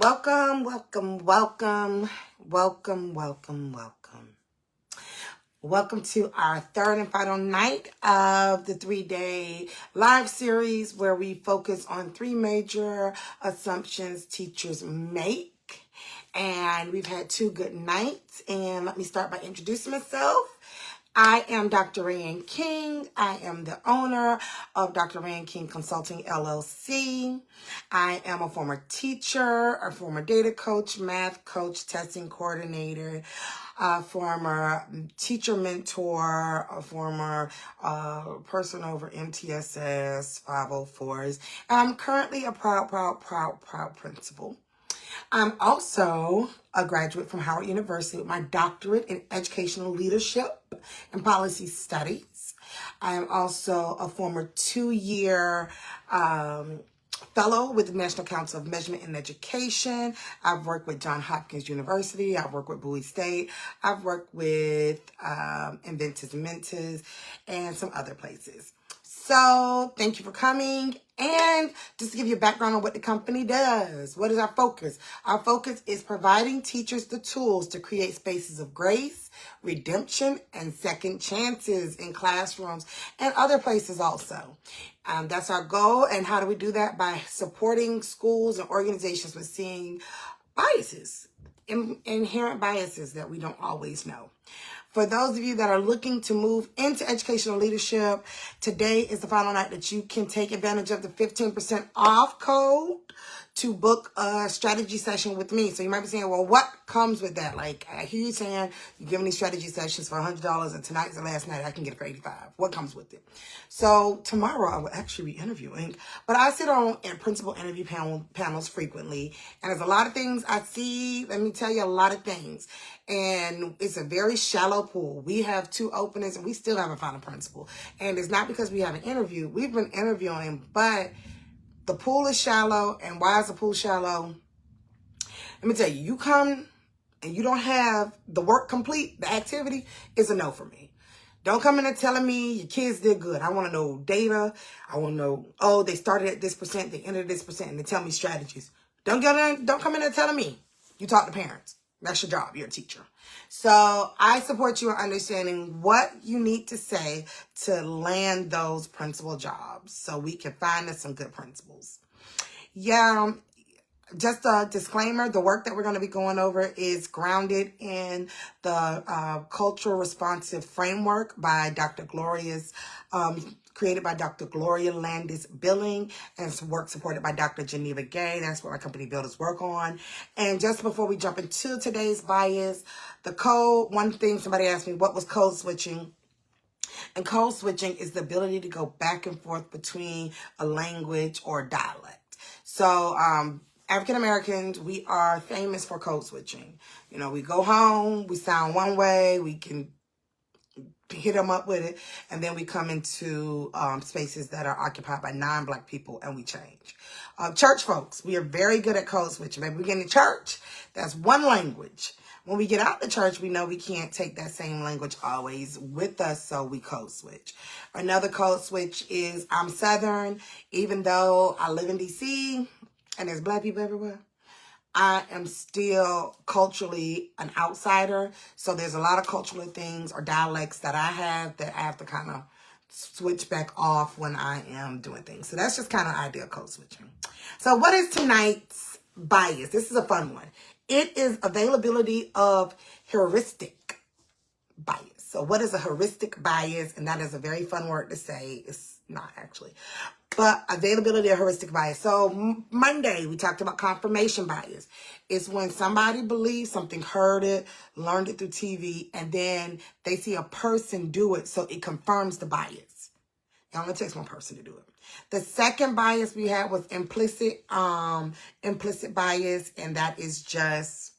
Welcome, welcome, welcome, welcome, welcome, welcome. Welcome to our third and final night of the 3-day live series where we focus on 3 major assumptions teachers make. And we've had 2 good nights. And let me start by introducing myself. I am Dr. Rayanne King. I am the owner of Dr. Rayanne King Consulting, LLC. I am a former teacher, a former data coach, math coach, testing coordinator, a former teacher mentor, a former person over MTSS 504s. I'm currently a proud principal. I'm also a graduate from Howard University with my doctorate in educational leadership and policy studies. I am also a former 2-year fellow with the National Council of Measurement and Education. I've worked with Johns Hopkins University. I've worked with Bowie State. I've worked with Inventus Mentis and some other places. So thank you for coming. And just to give you a background on what the company does, what is our focus? Our focus is providing teachers the tools to create spaces of grace, redemption, and second chances in classrooms and other places also. That's our goal. And how do we do that? By supporting schools and organizations with seeing biases, inherent biases that we don't always know. For those of you that are looking to move into educational leadership, today is the final night that you can take advantage of the 15% off code to book a strategy session with me. So you might be saying, well, what comes with that? Like, I hear you saying you're giving these strategy sessions for $100 and tonight's the last night I can get it for $85. What comes with it? So tomorrow I will actually be interviewing, but I sit on principal interview panels frequently. And there's a lot of things I see. Let me tell you a lot of things. And it's a very shallow pool. We have 2 openings and we still haven't found a principal. And it's not because we haven't interviewed. We've been interviewing, but the pool is shallow. And why is the pool shallow? Let me tell you, you come and you don't have the work complete, the activity is a no for me. Don't come in and telling me your kids did good. I want to know data. I want to know, oh, they started at this percent, they ended at this percent, and they tell me strategies. Don't come in and telling me. You talk to parents. That's your job. You're a teacher. So I support you in understanding what you need to say to land those principal jobs so we can find us some good principals. Yeah, just a disclaimer, the work that we're going to be going over is grounded in the cultural responsive framework by Dr. Gloria's, created by Dr. Gloria Landis Billing, and it's work supported by Dr. Geneva Gay. That's what our company builders work on. And just before we jump into today's bias, the code, one thing somebody asked me, what was code switching? And code switching is the ability to go back and forth between a language or dialect. So, African Americans, we are famous for code switching. You know, we go home, we sound one way, we can hit them up with it, and then we come into spaces that are occupied by non-Black people and we change. Church folks, we are very good at code switching. Maybe we get in church, that's one language. When we get out the church, we know we can't take that same language always with us, so we code switch. Another code switch is I'm Southern, even though I live in D.C., and there's Black people everywhere, I am still culturally an outsider. So there's a lot of cultural things or dialects that I have to kind of switch back off when I am doing things. So that's just kind of ideal code switching. So what is tonight's bias? This is a fun one. It is availability of heuristic bias. So what is a heuristic bias? And that is a very fun word to say. It's not actually. But availability of heuristic bias. So Monday, we talked about confirmation bias. It's when somebody believes something, heard it, learned it through TV, and then they see a person do it, so it confirms the bias. It only takes one person to do it. The second bias we had was implicit bias, and that is just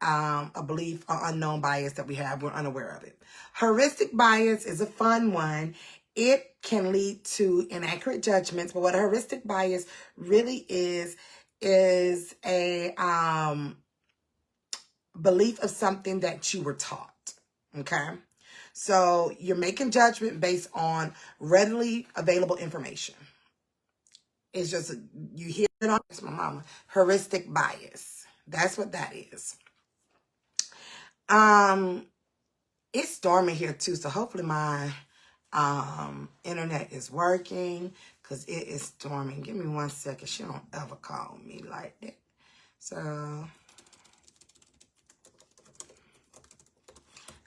a belief or unknown bias that we have. We're unaware of it. Heuristic bias is a fun one. It can lead to inaccurate judgments, but what a heuristic bias really is a belief of something that you were taught, okay? So you're making judgment based on readily available information. It's just, you hear That's my mama. Heuristic bias. That's what that is. It's storming here too, so hopefully my internet is working, because it is storming. Give me 1 second. She don't ever call me like that. So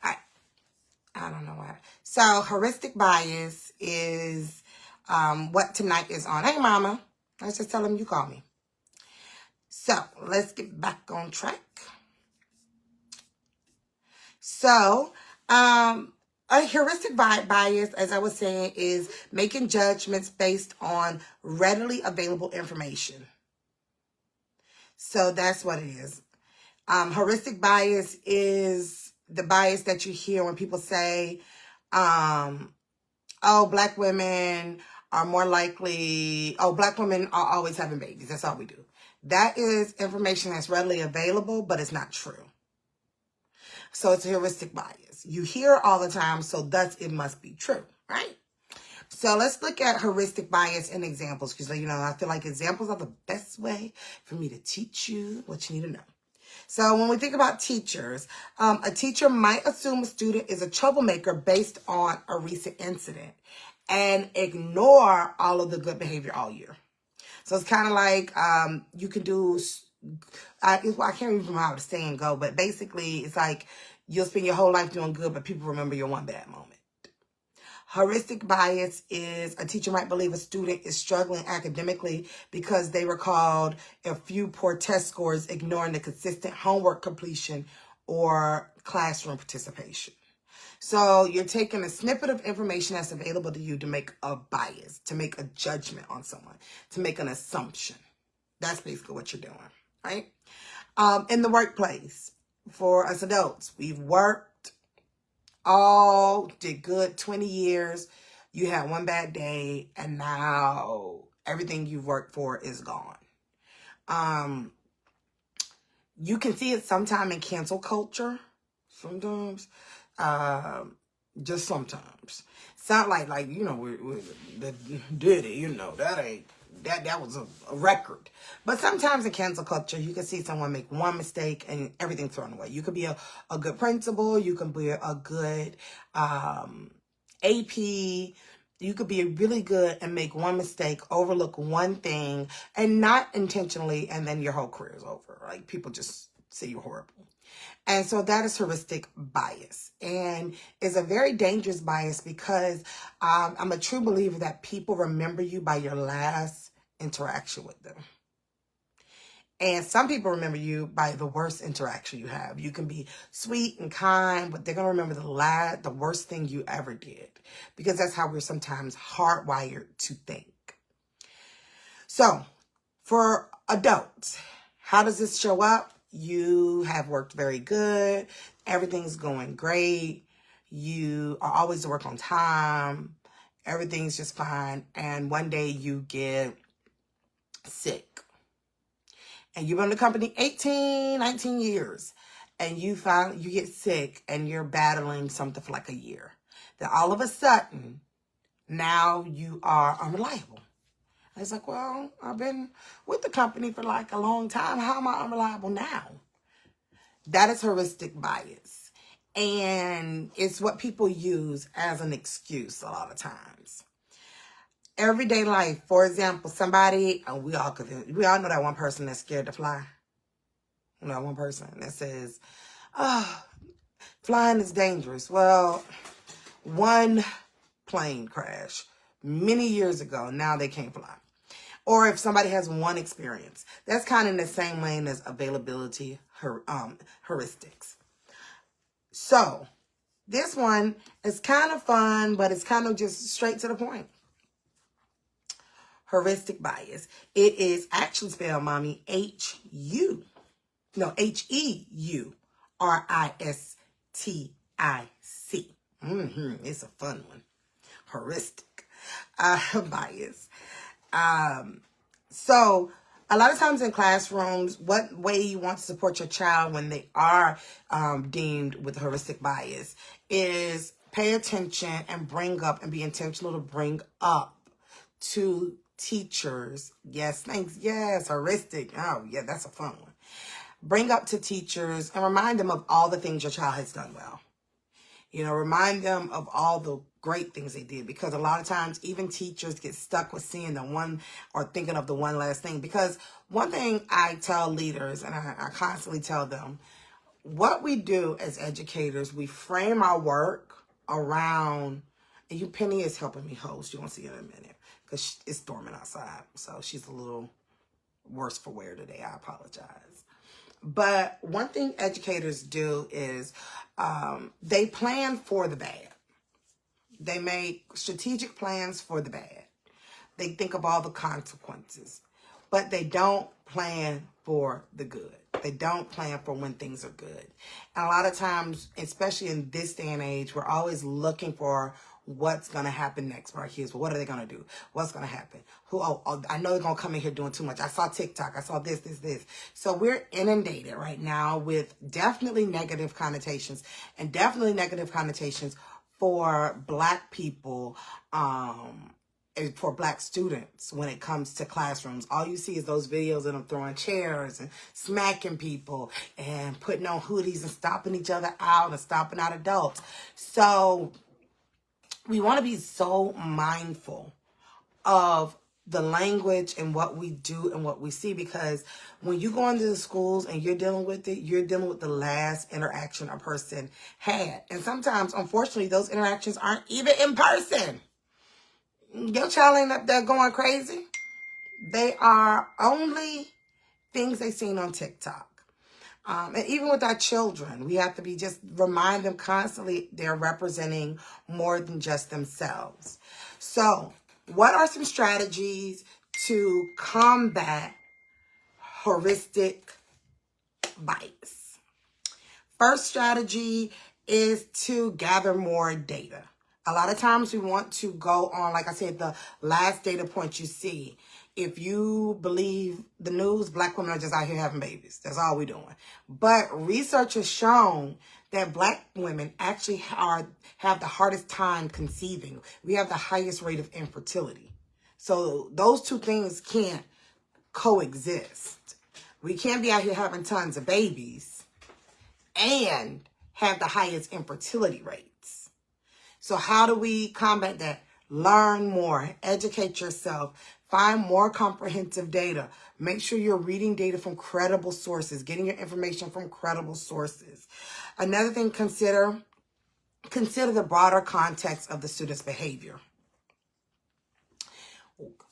I don't know why. So heuristic bias is what tonight is on. Hey, mama. Let's just tell them you call me. So let's get back on track. So a heuristic bias, as I was saying, is making judgments based on readily available information. So that's what it is. Heuristic bias is the bias that you hear when people say, oh, black women are more likely, oh, black women are always having babies. That's all we do. That is information that's readily available, but it's not true. So it's a heuristic bias. You hear it all the time, so thus it must be true, right? So let's look at heuristic bias in examples, because, I feel like examples are the best way for me to teach you what you need to know. So when we think about teachers, a teacher might assume a student is a troublemaker based on a recent incident and ignore all of the good behavior all year. So it's kind of like you can do, I can't remember how the saying go, but basically it's like you'll spend your whole life doing good, but people remember your one bad moment. Heuristic bias is a teacher might believe a student is struggling academically because they recalled a few poor test scores, ignoring the consistent homework completion or classroom participation. So you're taking a snippet of information that's available to you to make a bias, to make a judgment on someone, to make an assumption. That's basically what you're doing, right? In the workplace, for us adults, we've worked, all did good 20 years. You had one bad day, and now everything you've worked for is gone. You can see it sometime in cancel culture. Sometimes. Just sometimes. It's not like the Diddy, that was a record. But sometimes in cancel culture, you can see someone make one mistake and everything's thrown away. You could be a good principal. You can be a good AP. You could be really good and make one mistake, overlook one thing, and not intentionally, and then your whole career is over. Like, people just say you're horrible. And so that is heuristic bias, and is a very dangerous bias because I'm a true believer that people remember you by your last interaction with them. And some people remember you by the worst interaction you have. You can be sweet and kind, but they're going to remember the worst thing you ever did, because that's how we're sometimes hardwired to think. So for adults, how does this show up? You have worked very good. Everything's going great. You are always to work on time. Everything's just fine. And one day you get sick. And you've been in the company 18, 19 years. And you get sick and you're battling something for like a year. Then all of a sudden, now you are unreliable. And it's like, well, I've been with the company for like a long time. How am I unreliable now? That is heuristic bias. And it's what people use as an excuse a lot of times. Everyday life, for example, somebody, we all know that one person that's scared to fly. You know, one person that says, oh, flying is dangerous. Well, one plane crash many years ago, now they can't fly. Or if somebody has one experience, that's kind of in the same lane as availability heuristics. So this one is kind of fun, but it's kind of just straight to the point. Heuristic bias. It is actually spelled, mommy, Heuristic. It's a fun one. Heuristic bias. So a lot of times in classrooms, what way you want to support your child when they are deemed with heuristic bias is pay attention and bring up and be intentional to bring up to teachers, yes, thanks, yes, heuristic. Oh, yeah, that's a fun one. Bring up to teachers and remind them of all the things your child has done well. You know, remind them of all the great things they did, because a lot of times even teachers get stuck with seeing the one or thinking of the one last thing. Because one thing I tell leaders, and I constantly tell them, what we do as educators, we frame our work around, and you, Penny is helping me host. You're going to see in a minute because it's storming outside. So she's a little worse for wear today. I apologize. But one thing educators do is they plan for the bad. They make strategic plans for the bad. They think of all the consequences, but they don't plan for the good. They don't plan for when things are good. And a lot of times, especially in this day and age, we're always looking for what's going to happen next for our kids. Well, what are they going to do? What's going to happen? Oh, I know they're going to come in here doing too much. I saw TikTok. I saw this. So we're inundated right now with definitely negative connotations, and definitely negative connotations for Black people, and for Black students when it comes to classrooms. All you see is those videos of them throwing chairs and smacking people and putting on hoodies and stomping each other out and stomping out adults. So we want to be so mindful of the language and what we do and what we see, because when you go into the schools and you're dealing with it, you're dealing with the last interaction a person had. And sometimes, unfortunately, those interactions aren't even in person. Your child ain't up there going crazy. They are only things they've seen on TikTok. And even with our children, we have to be just remind them constantly they're representing more than just themselves. So, what are some strategies to combat heuristic bias? First strategy is to gather more data. A lot of times we want to go on, like I said, the last data point you see. If you believe the news, Black women are just out here having babies. That's all we're doing. But research has shown that Black women actually have the hardest time conceiving. We have the highest rate of infertility. So those two things can't coexist. We can't be out here having tons of babies and have the highest infertility rates. So how do we combat that? Learn more, educate yourself, find more comprehensive data. Make sure you're reading data from credible sources, getting your information from credible sources. Another thing, consider the broader context of the student's behavior.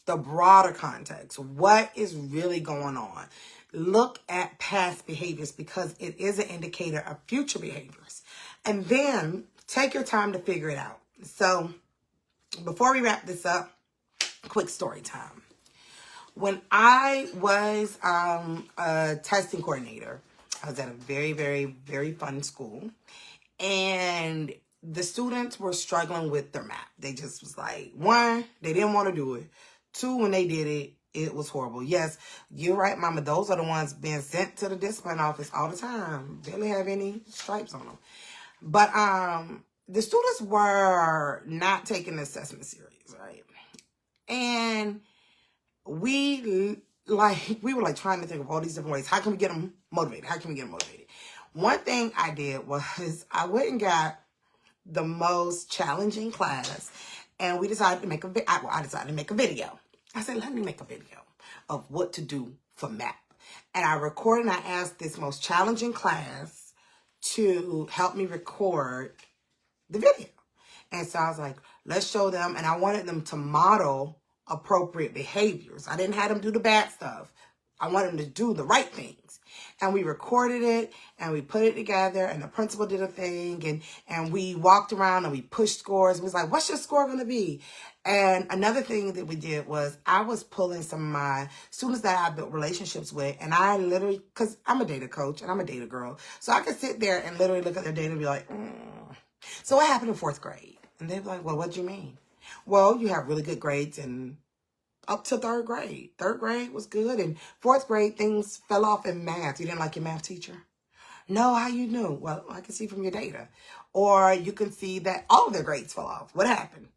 The broader context. What is really going on? Look at past behaviors, because it is an indicator of future behaviors. And then take your time to figure it out. So before we wrap this up, quick story time. When I was a testing coordinator, I was at a very, very, very fun school. And the students were struggling with their math. They just was like, one, they didn't want to do it. Two, when they did it, it was horrible. Yes, you're right, Mama. Those are the ones being sent to the discipline office all the time. Barely have any stripes on them. But the students were not taking the assessment serious, right? And we were trying to think of all these different ways. How can we get them motivated? One thing I did was I went and got the most challenging class, and we decided to make I decided to make a video. I said, let me make a video of what to do for math. And I recorded and I asked this most challenging class to help me record the video. And so I was like, let's show them. And I wanted them to model appropriate behaviors. I didn't have them do the bad stuff. I wanted them to do the right things. And we recorded it and we put it together, and the principal did a thing, and we walked around and we pushed scores. It was like, what's your score going to be? And another thing that we did was I was pulling some of my students that I built relationships with, and I literally, because I'm a data coach and I'm a data girl, so I could sit there and literally look at their data and be like, So what happened in fourth grade? And they'd be like, well, what do you mean? Well, you have really good grades and up to third grade. Third grade was good. And fourth grade, things fell off in math. You didn't like your math teacher? No, how you knew? Well, I can see from your data. Or you can see that all of their grades fell off. What happened?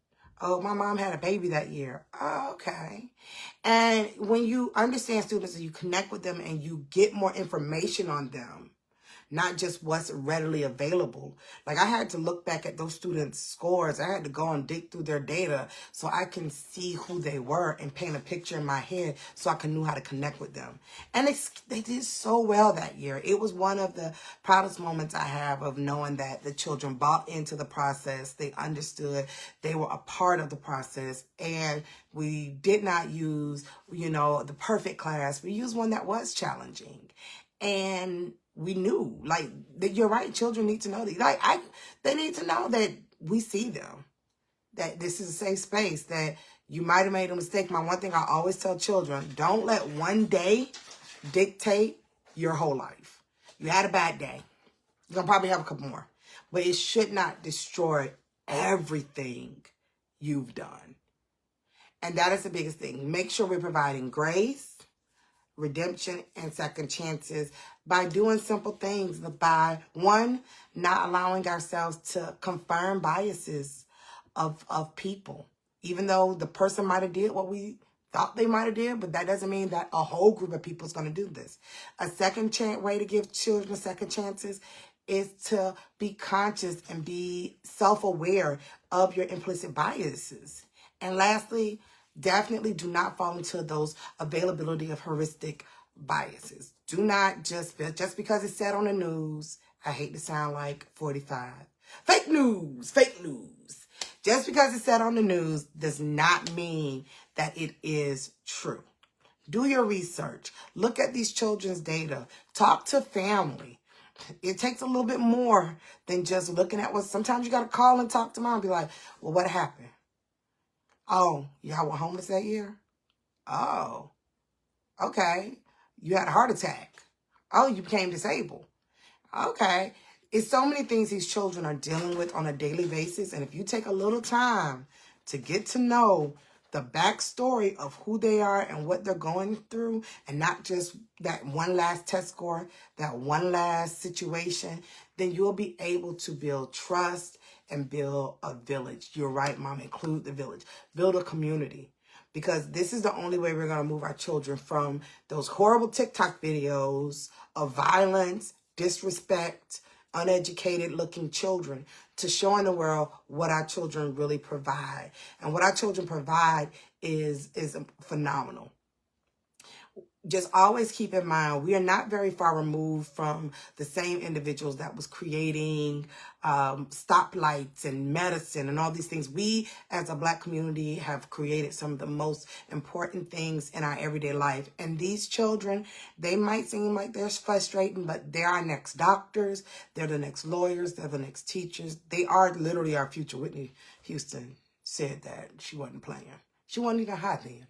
Oh, my mom had a baby that year. Oh, okay. And when you understand students and you connect with them and you get more information on them, not just what's readily available. Like, I had to look back at those students' scores. I had to go and dig through their data so I can see who they were and paint a picture in my head so I can know how to connect with them. And they did so well that year. It was one of the proudest moments I have of knowing that the children bought into the process. They understood. They were a part of the process. And we did not use, the perfect class. We used one that was challenging. And we knew, like, that you're right. Children need to know that. They need to know that we see them, that this is a safe space, that you might have made a mistake. My one thing I always tell children, don't let one day dictate your whole life. You had a bad day. You're going to probably have a couple more. But it should not destroy everything you've done. And that is the biggest thing. Make sure we're providing grace, redemption, and second chances by doing simple things. By one, not allowing ourselves to confirm biases of people, even though the person might have did what we thought they might have did, but that doesn't mean that a whole group of people is going to do this. A second way to give children second chances is to be conscious and be self-aware of your implicit biases. And lastly, definitely do not fall into those availability of heuristic biases. Do not just because it's said on the news. I hate to sound like 45. Fake news, fake news. Just because it's said on the news does not mean that it is true. Do your research. Look at these children's data. Talk to family. It takes a little bit more than just looking at what. Sometimes you got to call and talk to mom and be like, well, what happened? Oh, y'all were homeless that year? Oh, okay. You had a heart attack. Oh, you became disabled. Okay. It's so many things these children are dealing with on a daily basis. And if you take a little time to get to know the backstory of who they are and what they're going through, and not just that one last test score, that one last situation, then you'll be able to build trust and build a village. You're right, Mom, include the village. Build a community. Because this is the only way we're going to move our children from those horrible TikTok videos of violence, disrespect, uneducated looking children, to showing the world what our children really provide. And what our children provide is phenomenal. Just always keep in mind, we are not very far removed from the same individuals that was creating stoplights and medicine and all these things. We, as a Black community, have created some of the most important things in our everyday life. And these children, they might seem like they're frustrating, but they're our next doctors. They're the next lawyers. They're the next teachers. They are literally our future. Whitney Houston said that. She wasn't playing. She wasn't even hot then.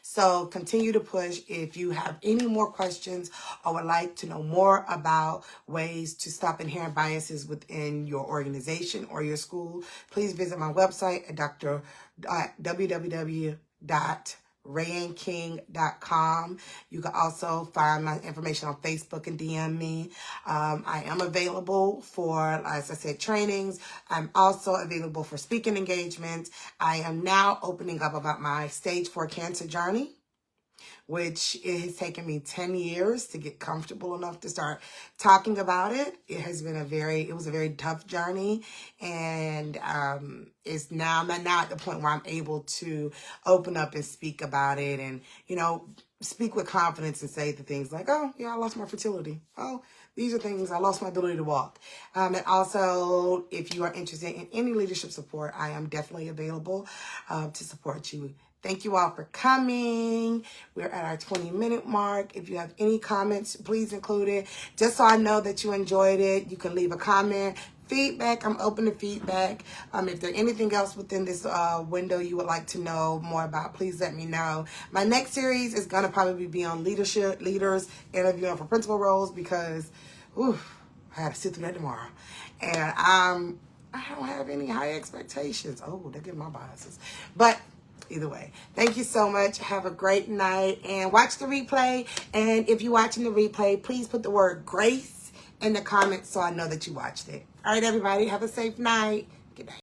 So continue to push. If you have any more questions or would like to know more about ways to stop inherent biases within your organization or your school, please visit my website at www.rayanking.com. You can also find my information on Facebook and DM me. I am available for, as I said, trainings. I'm also available for speaking engagements. I am now opening up about my stage 4 cancer journey, which it has taken me 10 years to get comfortable enough to start talking about it. It was a very tough journey, and it's now, I'm now at the point where I'm able to open up and speak about it and, speak with confidence and say the things like, oh, yeah, I lost my fertility. Oh, these are things, I lost my ability to walk. And also, if you are interested in any leadership support, I am definitely available to support you. Thank you all for coming. We're at our 20-minute mark. If you have any comments, please include it. Just so I know that you enjoyed it, you can leave a comment. Feedback, I'm open to feedback. If there's anything else within this window you would like to know more about, please let me know. My next series is going to probably be on leaders interviewing for principal roles, because I had to sit through that tomorrow. And I don't have any high expectations. Oh, they're getting my biases. But either way, thank you so much. Have a great night and watch the replay. And if you're watching the replay, please put the word grace in the comments so I know that you watched it. All right, everybody, have a safe night. Good night.